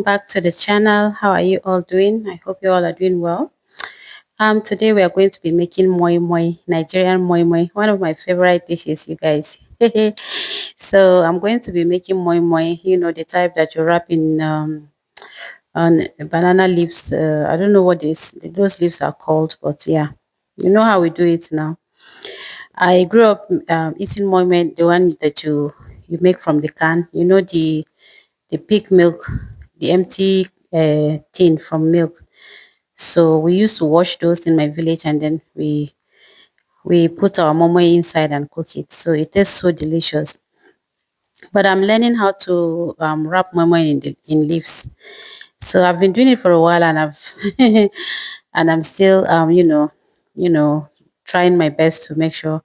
back to the channel. How are you all doing? I hope you all are doing well. Today we are going to be making moi moi, Nigerian moi moi, one of my favorite dishes, you guys. So I'm going to be making moi moi, the type that you wrap in on banana leaves. I don't know what those leaves are called, but yeah, you know how we do it now. I grew up eating moi moi, the one that you make from the can. You know the pig milk, the empty tin from milk. So we used to wash those in my village, and then we put our momo inside and cook it. So it tastes so delicious. But I'm learning how to wrap momo in leaves. So I've been doing it for a while, and I've and I'm still you know trying my best to make sure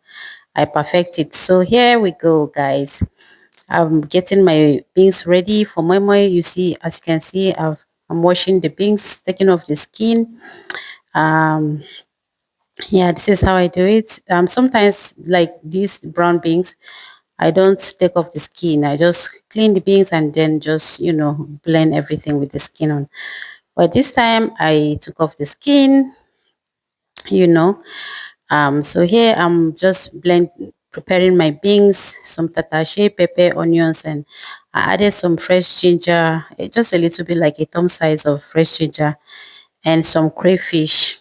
I perfect it. So here we go, guys. I'm getting my beans ready for moi moi. You see, as you can see, I'm washing the beans, taking off the skin. Um, yeah, this is how I do it. Sometimes like these brown beans, I don't take off the skin. I just clean the beans and then just blend everything with the skin on. But this time I took off the skin. You know, so here I'm just preparing my beans, some tatashe, pepper, onions, and I added some fresh ginger, just a little bit like a thumb size of fresh ginger, and some crayfish.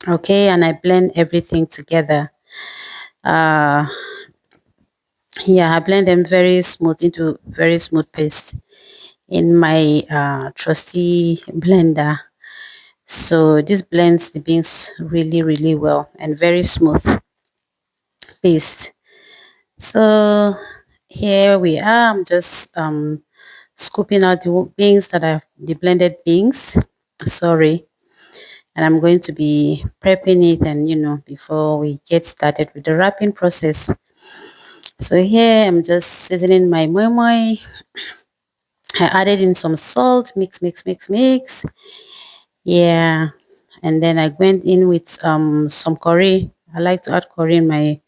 Okay, and I blend everything together. Uh, yeah, I blend them very smooth into very smooth paste in my trusty blender. So this blends the beans really, really well and very smooth paste. So here we are. I'm just scooping out the beans that I've the blended beans. Sorry. And I'm going to be prepping it, and before we get started with the wrapping process. So here I'm just seasoning my moi moi. I added in some salt, mix, mix, mix, mix. Yeah. And then I went in with some curry. I like to add curry in my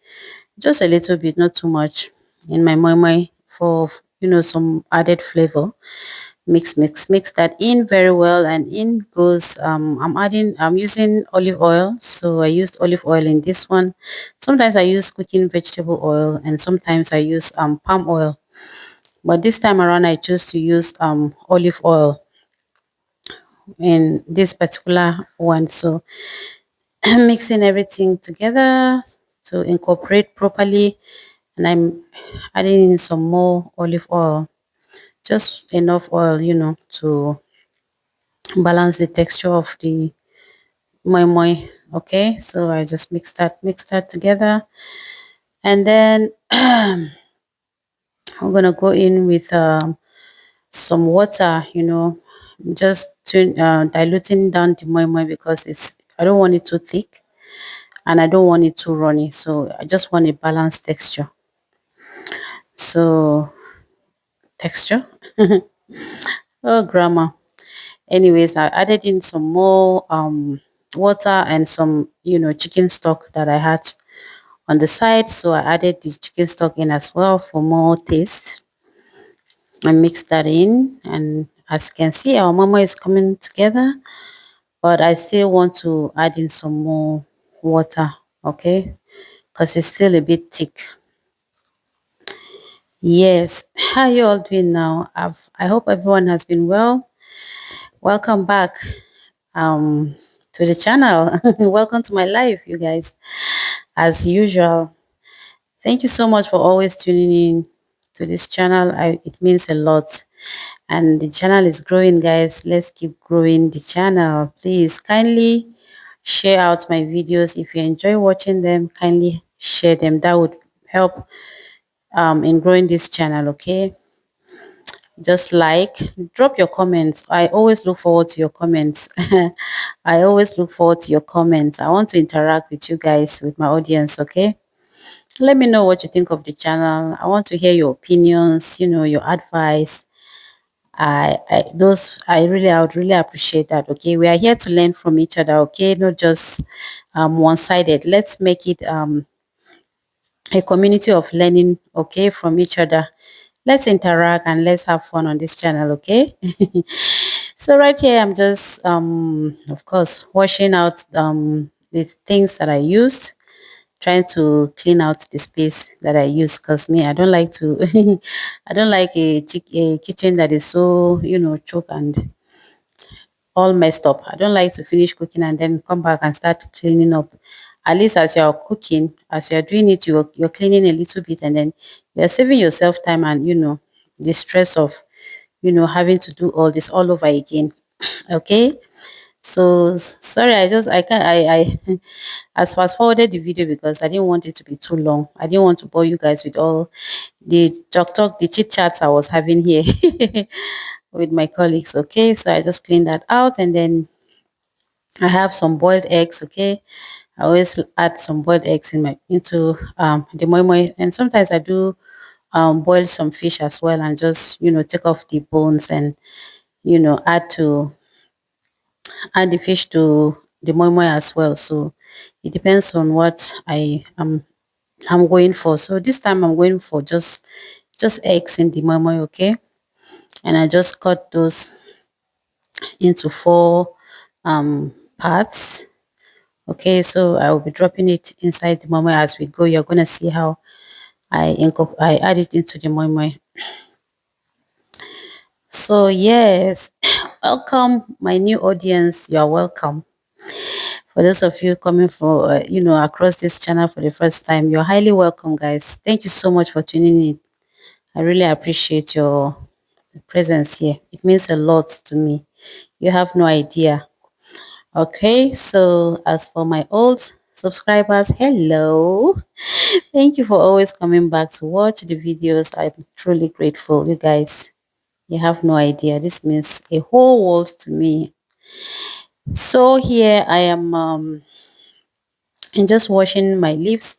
just a little bit, not too much, in my moi moi for some added flavor. Mix, mix, mix that in very well, and in goes I'm using olive oil. So I used olive oil in this one. Sometimes I use cooking vegetable oil, and sometimes I use palm oil, but this time around I chose to use olive oil in this particular one. So mixing everything together to incorporate properly, and I'm adding in some more olive oil, just enough oil to balance the texture of the moi moi. Okay, so I just mix that together, and then I'm gonna go in with some water, just to diluting down the moi moi, because I don't want it too thick and I don't want it too runny, so I just want a balanced texture. So texture. Oh, grammar. Anyways, I added in some more water and some chicken stock that I had on the side. So I added the chicken stock in as well for more taste. I mixed that in, and as you can see, our mama is coming together, but I still want to add in some more water, okay, because it's still a bit thick. Yes, how you all doing now? I hope everyone has been well. Welcome back to the channel. Welcome to my life, you guys. As usual, thank you so much for always tuning in to this channel. It means a lot, and the channel is growing, guys. Let's keep growing the channel. Please kindly share out my videos. If you enjoy watching them, kindly share them. That would help in growing this channel. Okay, just drop your comments. I always look forward to your comments. I always look forward to your comments. I want to interact with you guys, with my audience. Okay, let me know what you think of the channel. I want to hear your opinions, your advice. I would really appreciate that. Okay, we are here to learn from each other. Okay, not just one-sided. Let's make it a community of learning, okay, from each other. let's interact and let's have fun on this channel, okay? So right here I'm just of course washing out the things that I used, trying to clean out the space that I use, because me, I don't like to I don't like a kitchen that is so, choke and all messed up. I don't like to finish cooking and then come back and start cleaning up. At least as you're cooking, as you're doing it, you're cleaning a little bit, and then you're saving yourself time and the stress of having to do all this all over again. Okay. So sorry, I can't I as fast forwarded the video because I didn't want it to be too long. I didn't want to bore you guys with all the talk, the chit chats I was having here with my colleagues. Okay, so I just cleaned that out, and then I have some boiled eggs. Okay, I always add some boiled eggs into the moi moi, and sometimes I do boil some fish as well, and just take off the bones and add to add the fish to the moi moi as well. So it depends on what I'm going for. So this time I'm going for just eggs in the moi moi. Okay, and I just cut those into four parts. Okay, so I will be dropping it inside the moi moi as we go. You're gonna see how I add it into the moi moi. So yes, welcome my new audience. You are welcome. For those of you coming for across this channel for the first time, you're highly welcome, guys. Thank you so much for tuning in. I really appreciate your presence here. It means a lot to me. You have no idea. Okay, so as for my old subscribers, hello. Thank you for always coming back to watch the videos. I'm truly grateful, you guys. You have no idea. This means a whole world to me. So here I am and just washing my leaves.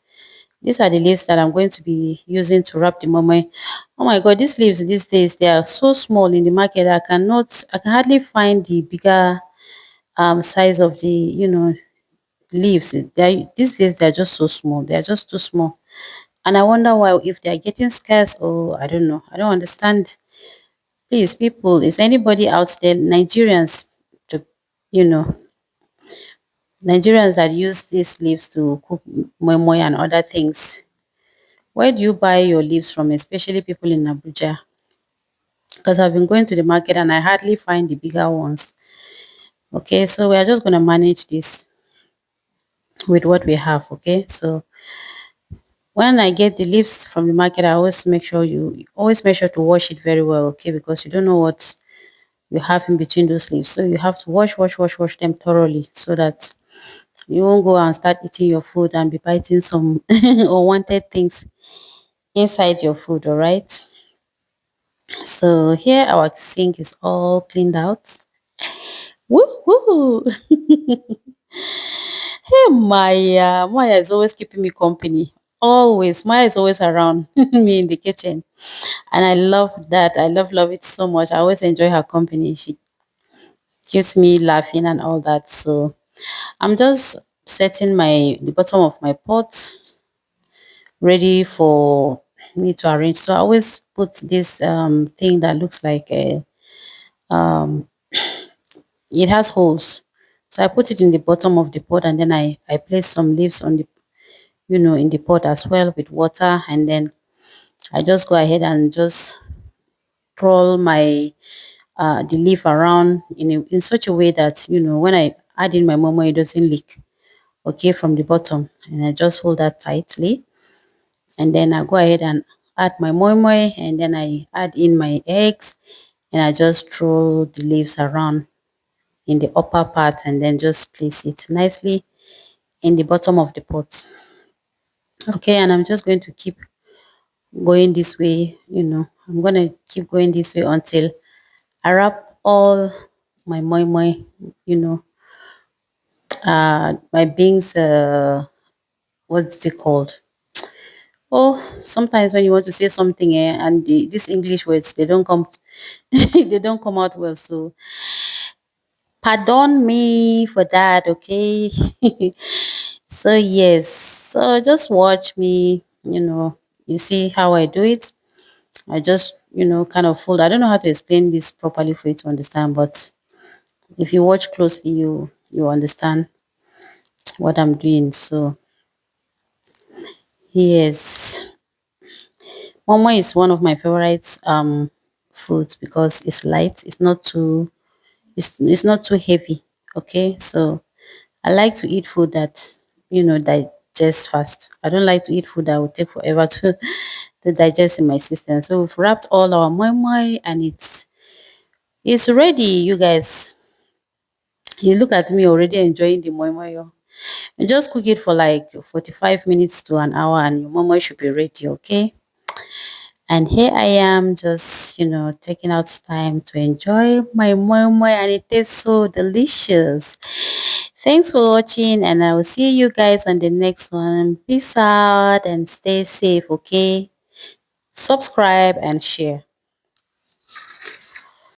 These are the leaves that I'm going to be using to wrap the momo. Oh my god, these leaves these days, they are so small in the market. I can hardly find the bigger size of the leaves. These days they're just so small. They're just too small. And I wonder why, if they're getting scarce, or I don't know. I don't understand. Please, people, is anybody out there, Nigerians, to you know, Nigerians that use these leaves to cook moi moi and other things? Where do you buy your leaves from, especially people in Abuja? Because I've been going to the market and I hardly find the bigger ones. Okay, so we are just going to manage this with what we have. Okay, so when I get the leaves from the market, I always make sure you always make sure to wash it very well. Okay, because you don't know what you have in between those leaves, so you have to wash them thoroughly so that you won't go and start eating your food and be biting some unwanted things inside your food. All right, so here our sink is all cleaned out. Woo! Hey, Maya is always keeping me company. Always, Maya is always around me in the kitchen, and I love that. I love it so much. I always enjoy her company. She keeps me laughing and all that. So I'm just setting the bottom of my pot ready for me to arrange. So I always put this thing that looks like it has holes. So I put it in the bottom of the pot, and then I place some leaves on the in the pot as well with water, and then I just go ahead and just roll my the leaf around in such a way that when I add in my momo, it doesn't leak. Okay, from the bottom, and I just hold that tightly, and then I go ahead and add my moi moi, and then I add in my eggs, and I just throw the leaves around in the upper part, and then just place it nicely in the bottom of the pot. Okay, and I'm just going to keep going this way. I'm gonna keep going this way until I wrap all my moi moi, you know my beans, what's it called? Oh, sometimes when you want to say something, and these English words, they don't come they don't come out well. So pardon me for that, okay? So yes, so just watch me, you see how I do it. I just, kind of fold. I don't know how to explain this properly for you to understand, but if you watch closely, you understand what I'm doing. So yes, momo is one of my favorite foods because it's light. It's not too heavy. Okay, so I like to eat food that digest fast. I don't like to eat food that will take forever to to digest in my system. So we've wrapped all our moi moi and it's ready, you guys. You look at me already enjoying the moi moi. Oh. You just cook it for like 45 minutes to an hour and your moi moi should be ready, okay? And here I am just, taking out time to enjoy my moi moi and it tastes so delicious. Thanks for watching and I will see you guys on the next one. Peace out and stay safe, okay? Subscribe and share.